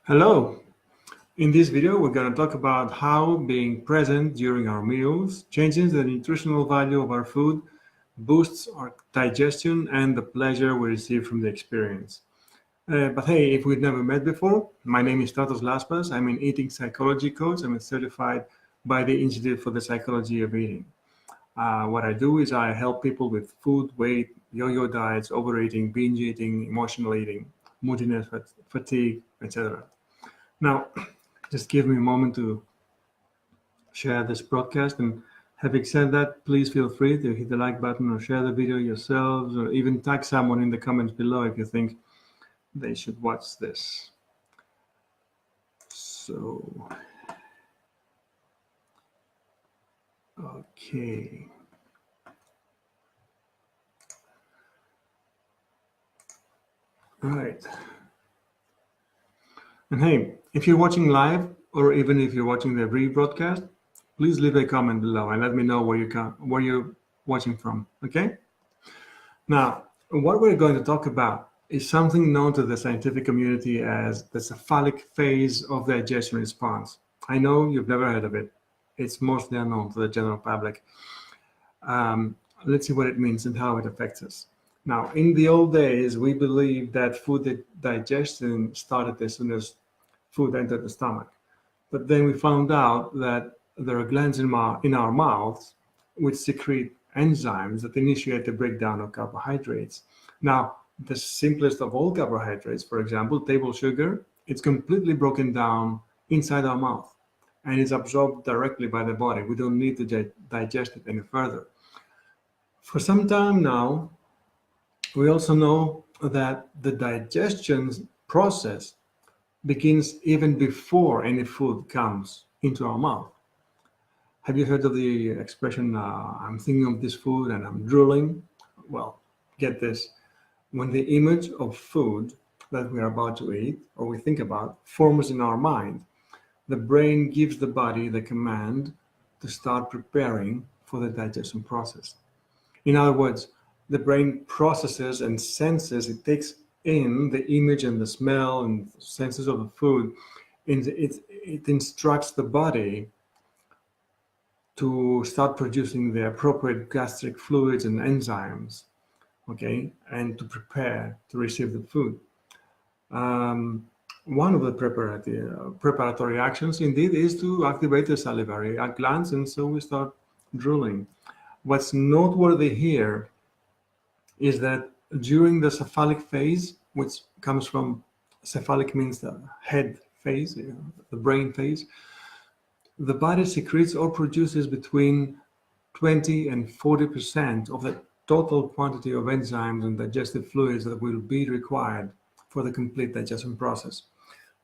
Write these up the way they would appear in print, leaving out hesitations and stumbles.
Hello. In this video, we're going to talk about how being present during our meals changes the nutritional value of our food, boosts our digestion, and the pleasure we receive from the experience. But hey, if we've never met before, my name is Tatos Laspas. I'm an eating psychology coach. I'm certified by the Institute for the Psychology of Eating. What I do is I help people with food, weight, yo-yo diets, overeating, binge eating, emotional eating, moodiness, fatigue, etc. Now, just give me a moment to share this broadcast. And having said that, please feel free to hit the like button or share the video yourselves, or even tag someone in the comments below if you think they should watch this. So, okay. All right. And hey, if you're watching live, or even if you're watching the rebroadcast, please leave a comment below and let me know where you're watching from, okay? Now, what we're going to talk about is something known to the scientific community as the cephalic phase of the digestion response. I know you've never heard of it. It's mostly unknown to the general public. Let's see what it means and how it affects us. Now, in the old days, we believed that food digestion started as soon as food entered the stomach. But then we found out that there are glands in our mouths which secrete enzymes that initiate the breakdown of carbohydrates. Now, the simplest of all carbohydrates, for example, table sugar, it's completely broken down inside our mouth and is absorbed directly by the body. We don't need to digest it any further. For some time now, we also know that the digestion process begins even before any food comes into our mouth. Have you heard of the expression, I'm thinking of this food and I'm drooling? Well, get this. When the image of food that we are about to eat or we think about forms in our mind, the brain gives the body the command to start preparing for the digestion process. In other words, the brain processes and senses, it takes in the image and the smell and senses of the food, and it instructs the body to start producing the appropriate gastric fluids and enzymes, okay, and to prepare to receive the food. One of the preparatory actions, indeed, is to activate the salivary glands, and so we start drooling. What's noteworthy here is that during the cephalic phase, which comes from cephalic means the head phase, the brain phase, the body secretes or produces between 20 and 40% of the total quantity of enzymes and digestive fluids that will be required for the complete digestion process.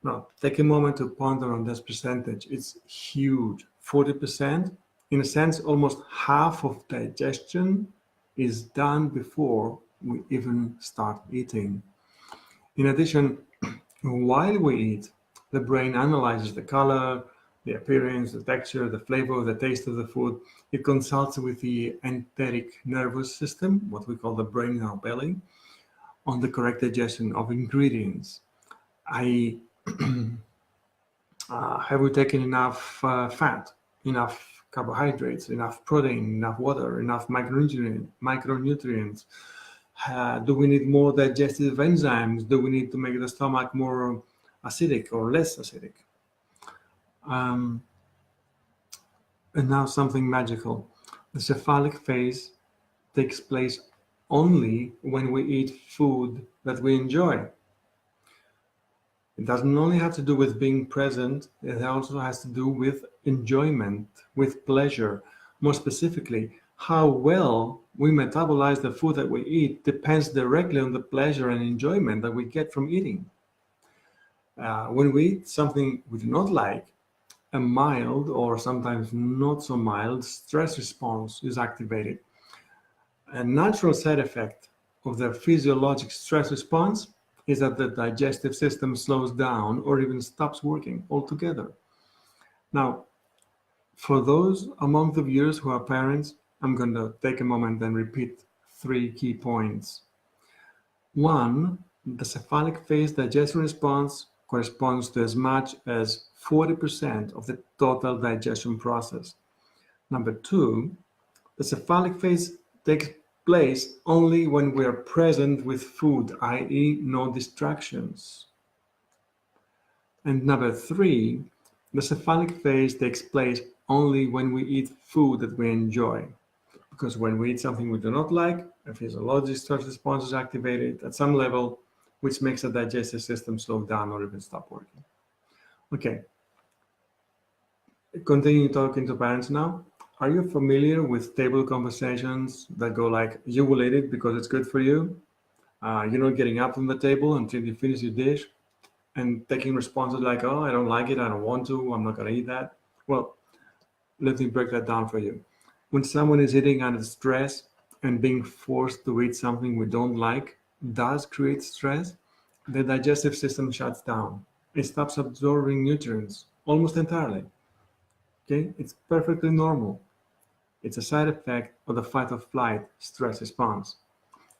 Now, take a moment to ponder on this percentage. It's huge. 40%, in a sense, almost half of digestion is done before we even start eating. In addition, while we eat, the brain analyzes the color, the appearance, the texture, the flavor, the taste of the food. It consults with the enteric nervous system, what we call the brain in our belly, on the correct digestion of ingredients. Have we taken enough fat, enough carbohydrates, enough protein, enough water, enough micronutrients? Do we need more digestive enzymes? Do we need to make the stomach more acidic or less acidic? And now something magical. The cephalic phase takes place only when we eat food that we enjoy. It doesn't only have to do with being present, it also has to do with enjoyment, with pleasure. More specifically, how well we metabolize the food that we eat depends directly on the pleasure and enjoyment that we get from eating. When we eat something we do not like, a mild or sometimes not so mild stress response is activated. A natural side effect of the physiologic stress response is that the digestive system slows down or even stops working altogether. Now, for those among the viewers who are parents, I'm going to take a moment and repeat 3 key points. 1, the cephalic phase digestion response corresponds to as much as 40% of the total digestion process. Number two, the cephalic phase takes place only when we are present with food, i.e., no distractions. And number three, the cephalic phase takes place only when we eat food that we enjoy. Because when we eat something we do not like, a physiological stress response is activated at some level, which makes the digestive system slow down or even stop working. Okay, continue talking to parents now. Are you familiar with table conversations that go like, you will eat it because it's good for you? You're not getting up from the table until you finish your dish, and taking responses like, oh, I don't like it, I don't want to, I'm not going to eat that. Well, let me break that down for you. When someone is eating under stress and being forced to eat something we don't like does create stress, the digestive system shuts down. It stops absorbing nutrients almost entirely. Okay, it's perfectly normal. It's a side effect of the fight or flight stress response.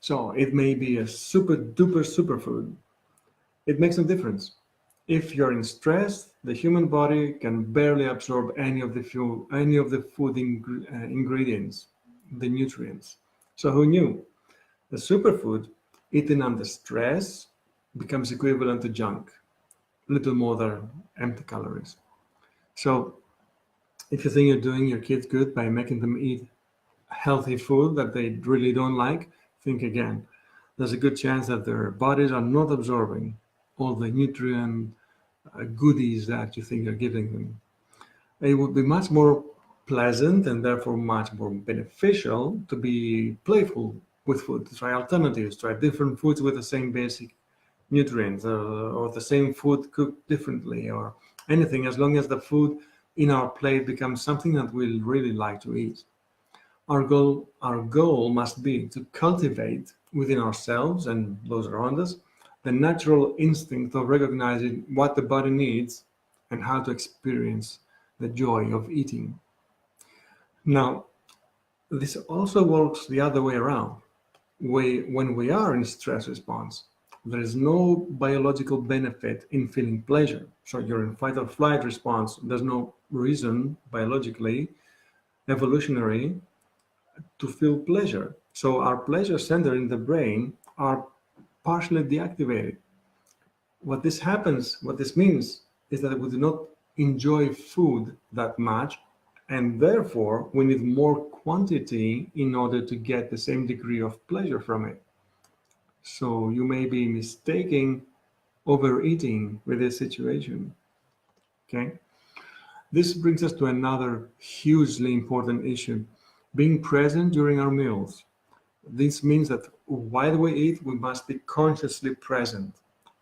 So it may be a super duper superfood. It makes no difference. If you're in stress, the human body can barely absorb any of the food ingredients, the nutrients. So who knew? The superfood eaten under stress becomes equivalent to junk, little more than empty calories. So if you think you're doing your kids good by making them eat healthy food that they really don't like, think again. There's a good chance that their bodies are not absorbing all the nutrient goodies that you think you're giving them. It would be much more pleasant and therefore much more beneficial to be playful with food, to try alternatives, try different foods with the same basic nutrients, or the same food cooked differently, or anything, as long as the food in our plate becomes something that we'll really like to eat. Our goal must be to cultivate within ourselves and those around us the natural instinct of recognizing what the body needs and how to experience the joy of eating. Now, this also works the other way around. When we are in stress response, there is no biological benefit in feeling pleasure. So you're in fight or flight response. There's no reason biologically, evolutionary, to feel pleasure. So our pleasure center in the brain are partially deactivated. What this means is that we do not enjoy food that much, and therefore we need more quantity in order to get the same degree of pleasure from it. So you may be mistaking overeating with this situation. Okay? This brings us to another hugely important issue, being present during our meals. This means that while we eat, we must be consciously present,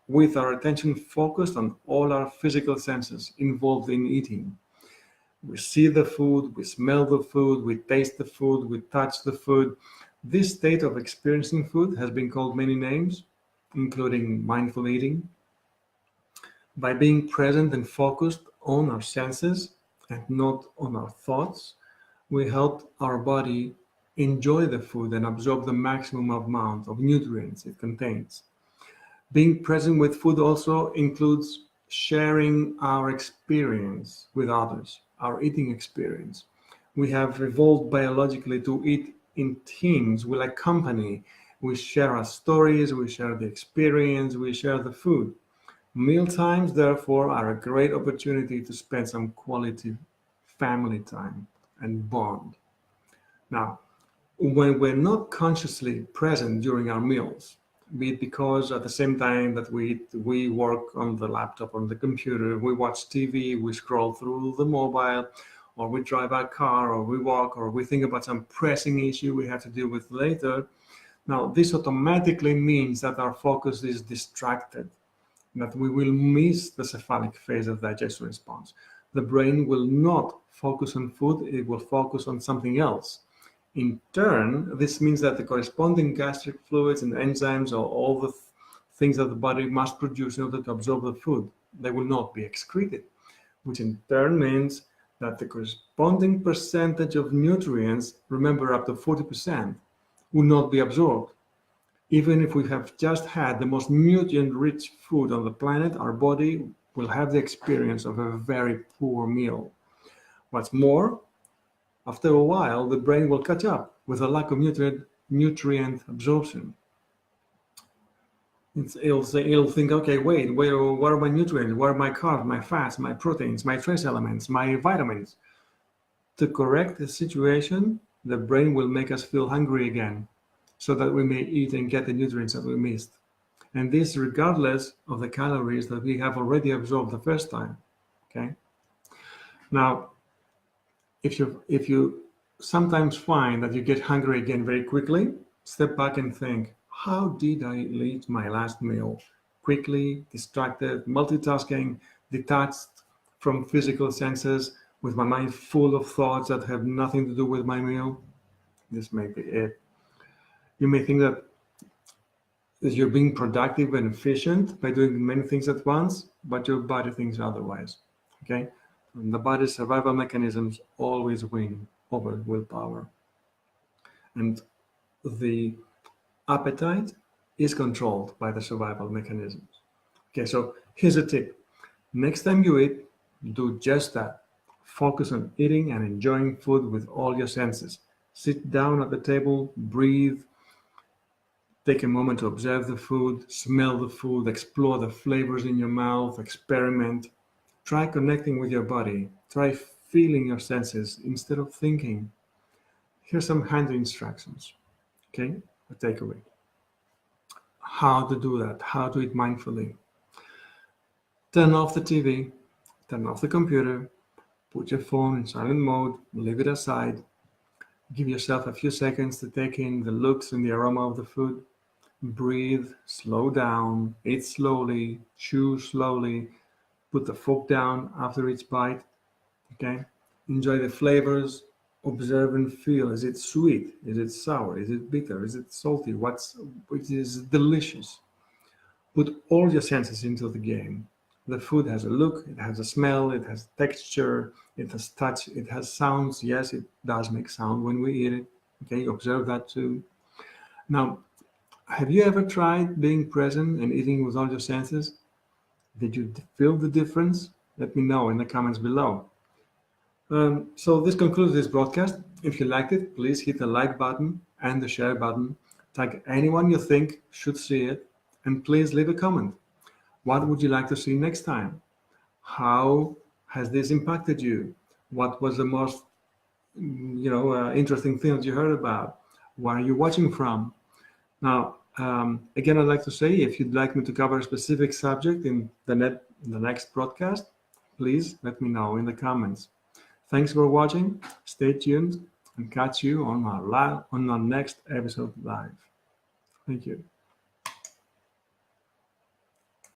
with our attention focused on all our physical senses involved in eating. We see the food, we smell the food, we taste the food, we touch the food. This state of experiencing food has been called many names, including mindful eating. By being present and focused on our senses and not on our thoughts, we help our body enjoy the food and absorb the maximum amount of nutrients it contains. Being present with food also includes sharing our experience with others, our eating experience. We have evolved biologically to eat in teams. We like company. We share our stories, we share the experience, we share the food. Meal times, therefore, are a great opportunity to spend some quality family time and bond. Now, when we're not consciously present during our meals, be it because at the same time that we eat, we work on the laptop, on the computer, we watch TV, we scroll through the mobile, or we drive our car, or we walk, or we think about some pressing issue we have to deal with later. Now, this automatically means that our focus is distracted, that we will miss the cephalic phase of digestion response. The brain will not focus on food, it will focus on something else. In turn, this means that the corresponding gastric fluids and enzymes, or all the things that the body must produce in order to absorb the food, they will not be excreted, which in turn means that the corresponding percentage of nutrients, remember up to 40%, will not be absorbed. Even if we have just had the most nutrient-rich food on the planet, our body will have the experience of a very poor meal. What's more, after a while, the brain will catch up with a lack of nutrient absorption. It'll think, okay, wait, what are my nutrients? What are my carbs, my fats, my proteins, my trace elements, my vitamins? To correct the situation, the brain will make us feel hungry again so that we may eat and get the nutrients that we missed. And this regardless of the calories that we have already absorbed the first time. Okay. Now, if you sometimes find that you get hungry again very quickly, step back and think, how did I eat my last meal? Quickly, distracted, multitasking, detached from physical senses, with my mind full of thoughts that have nothing to do with my meal. This may be it. You may think that you're being productive and efficient by doing many things at once, but your body thinks otherwise. Okay? And the body's survival mechanisms always win over willpower. And the appetite is controlled by the survival mechanisms. Okay, so here's a tip. Next time you eat, do just that. Focus on eating and enjoying food with all your senses. Sit down at the table, breathe, take a moment to observe the food, smell the food, explore the flavors in your mouth, experiment. Try connecting with your body. Try feeling your senses instead of thinking. Here's some handy instructions. Okay, a takeaway. How to do that, how to eat mindfully. Turn off the TV, turn off the computer, put your phone in silent mode, leave it aside. Give yourself a few seconds to take in the looks and the aroma of the food. Breathe, slow down, eat slowly, chew slowly, put the fork down after each bite. Okay? Enjoy the flavors, observe and feel. Is it sweet? Is it sour? Is it bitter? Is it salty? Which is delicious? Put all your senses into the game. The food has a look, it has a smell, it has texture, it has touch, it has sounds. Yes, it does make sound when we eat it. Okay, observe that too. Now, have you ever tried being present and eating with all your senses? Did you feel the difference? Let me know in the comments below. So this concludes this broadcast. If you liked it, please hit the like button and the share button. Tag anyone you think should see it, and please leave a comment. What would you like to see next time? How has this impacted you? What was the most, interesting thing that you heard about? Where are you watching from? Now, again, I'd like to say, if you'd like me to cover a specific subject in the next broadcast, please let me know in the comments. Thanks for watching. Stay tuned and catch you on our next episode live. Thank you.